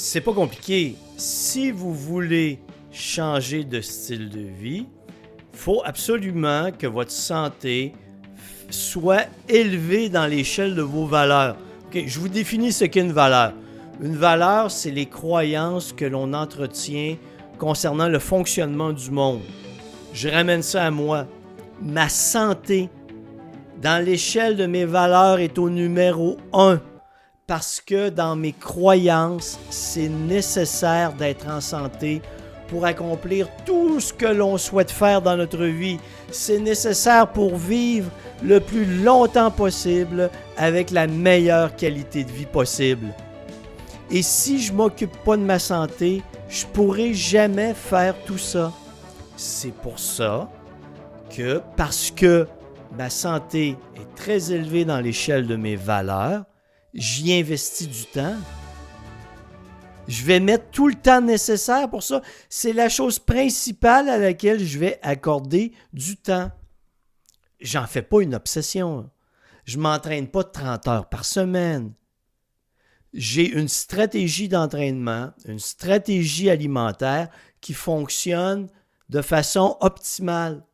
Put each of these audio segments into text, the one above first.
C'est pas compliqué. Si vous voulez changer de style de vie, il faut absolument que votre santé soit élevée dans l'échelle de vos valeurs. Okay, je vous définis ce qu'est une valeur. Une valeur, c'est les croyances que l'on entretient concernant le fonctionnement du monde. Je ramène ça à moi. Ma santé, dans l'échelle de mes valeurs, est au numéro 1. Parce que dans mes croyances, c'est nécessaire d'être en santé pour accomplir tout ce que l'on souhaite faire dans notre vie. C'est nécessaire pour vivre le plus longtemps possible avec la meilleure qualité de vie possible. Et si je ne m'occupe pas de ma santé, je ne pourrai jamais faire tout ça. C'est pour ça que, parce que ma santé est très élevée dans l'échelle de mes valeurs, j'y investis du temps. Je vais mettre tout le temps nécessaire pour ça. C'est la chose principale à laquelle je vais accorder du temps. J'en fais pas une obsession. Je ne m'entraîne pas 30 heures par semaine. J'ai une stratégie d'entraînement, une stratégie alimentaire qui fonctionne de façon optimale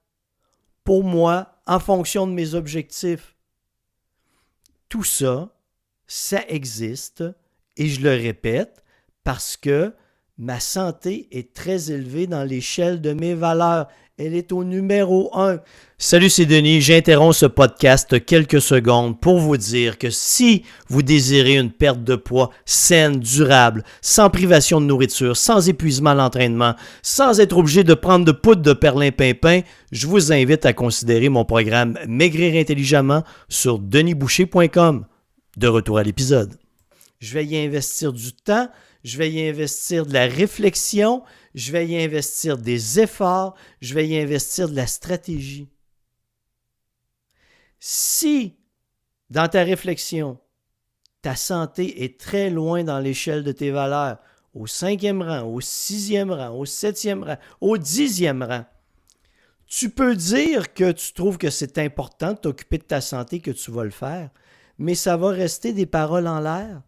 pour moi en fonction de mes objectifs. Tout ça, ça existe et je le répète parce que ma santé est très élevée dans l'échelle de mes valeurs. Elle est au numéro 1. Salut, c'est Denis. J'interromps ce podcast quelques secondes pour vous dire que si vous désirez une perte de poids saine, durable, sans privation de nourriture, sans épuisement à l'entraînement, sans être obligé de prendre de poudre de perlimpinpin, je vous invite à considérer mon programme Maigrir intelligemment sur denisboucher.com. De retour à l'épisode. Je vais y investir du temps, je vais y investir de la réflexion, je vais y investir des efforts, je vais y investir de la stratégie. Si, dans ta réflexion, ta santé est très loin dans l'échelle de tes valeurs, au 5e rang, au 6e rang, au 7e rang, au 10e rang, tu peux dire que tu trouves que c'est important de t'occuper de ta santé, que tu vas le faire, mais ça va rester des paroles en l'air.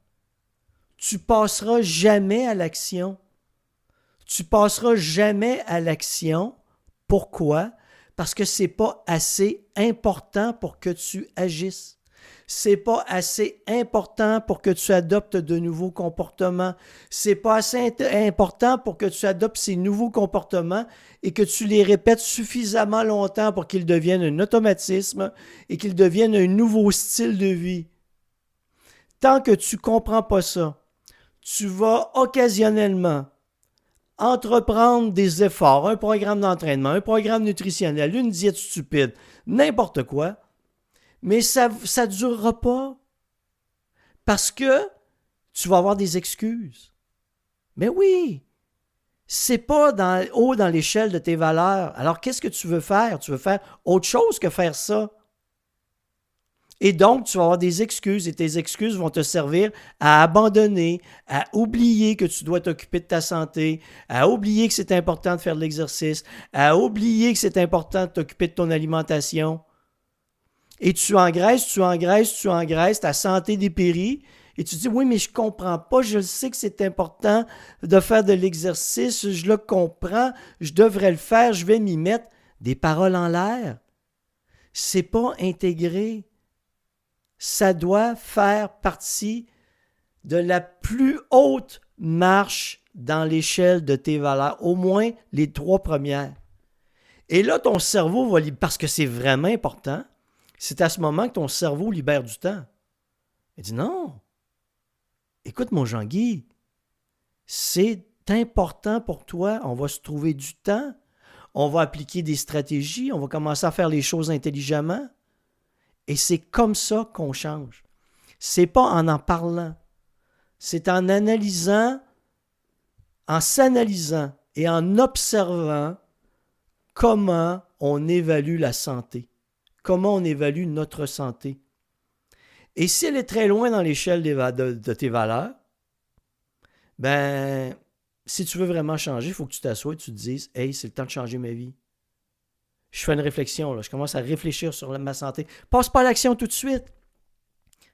Tu passeras jamais à l'action. Tu passeras jamais à l'action. Pourquoi? Parce que c'est pas assez important pour que tu agisses. C'est pas assez important pour que tu adoptes de nouveaux comportements. C'est pas assez important pour que tu adoptes ces nouveaux comportements et que tu les répètes suffisamment longtemps pour qu'ils deviennent un automatisme et qu'ils deviennent un nouveau style de vie. Tant que tu ne comprends pas ça, tu vas occasionnellement entreprendre des efforts, un programme d'entraînement, un programme nutritionnel, une diète stupide, n'importe quoi, mais ça ne durera pas parce que tu vas avoir des excuses. Mais oui, c'est pas haut dans l'échelle de tes valeurs. Alors, qu'est-ce que tu veux faire? Tu veux faire autre chose que faire ça. Et donc, tu vas avoir des excuses et tes excuses vont te servir à abandonner, à oublier que tu dois t'occuper de ta santé, à oublier que c'est important de faire de l'exercice, à oublier que c'est important de t'occuper de ton alimentation. Et tu engraisses, ta santé dépérit et tu te dis « Oui, mais je ne comprends pas, je sais que c'est important de faire de l'exercice, je le comprends, je devrais le faire, je vais m'y mettre. » Des paroles en l'air. C'est pas intégré. Ça doit faire partie de la plus haute marche dans l'échelle de tes valeurs, au moins les 3 premières. Et là, ton cerveau va parce que c'est vraiment important, c'est à ce moment que ton cerveau libère du temps. Il dit non, écoute mon Jean-Guy, c'est important pour toi, on va se trouver du temps, on va appliquer des stratégies, on va commencer à faire les choses intelligemment. Et c'est comme ça qu'on change. C'est pas en parlant. C'est en analysant, en s'analysant et en observant comment on évalue la santé, comment on évalue notre santé. Et si elle est très loin dans l'échelle de tes valeurs, ben, si tu veux vraiment changer, il faut que tu t'assoies et tu te dises « Hey, c'est le temps de changer ma vie. » Je fais une réflexion, là. Je commence à réfléchir sur ma santé. Passe pas à l'action tout de suite.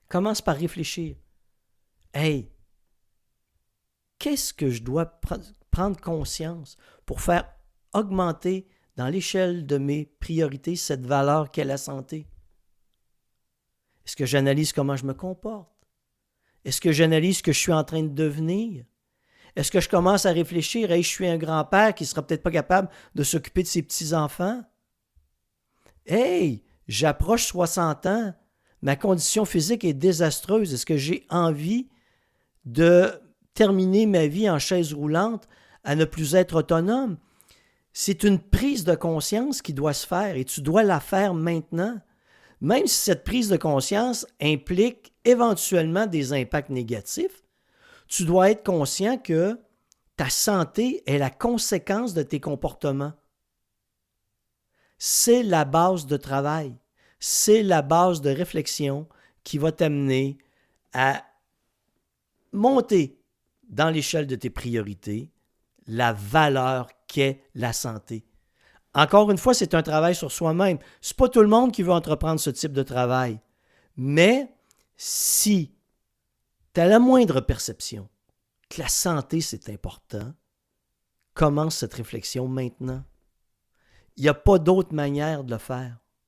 Commence par réfléchir. Hey, qu'est-ce que je dois prendre conscience pour faire augmenter dans l'échelle de mes priorités cette valeur qu'est la santé? Est-ce que j'analyse comment je me comporte? Est-ce que j'analyse ce que je suis en train de devenir? Est-ce que je commence à réfléchir, hey, je suis un grand-père qui ne sera peut-être pas capable de s'occuper de ses petits-enfants? Hey, j'approche 60 ans, ma condition physique est désastreuse. Est-ce que j'ai envie de terminer ma vie en chaise roulante à ne plus être autonome? C'est une prise de conscience qui doit se faire et tu dois la faire maintenant. Même si cette prise de conscience implique éventuellement des impacts négatifs, tu dois être conscient que ta santé est la conséquence de tes comportements. C'est la base de travail, c'est la base de réflexion qui va t'amener à monter dans l'échelle de tes priorités la valeur qu'est la santé. Encore une fois, c'est un travail sur soi-même. Ce n'est pas tout le monde qui veut entreprendre ce type de travail. Mais si tu as la moindre perception que la santé, c'est important, commence cette réflexion maintenant. Il n'y a pas d'autre manière de le faire.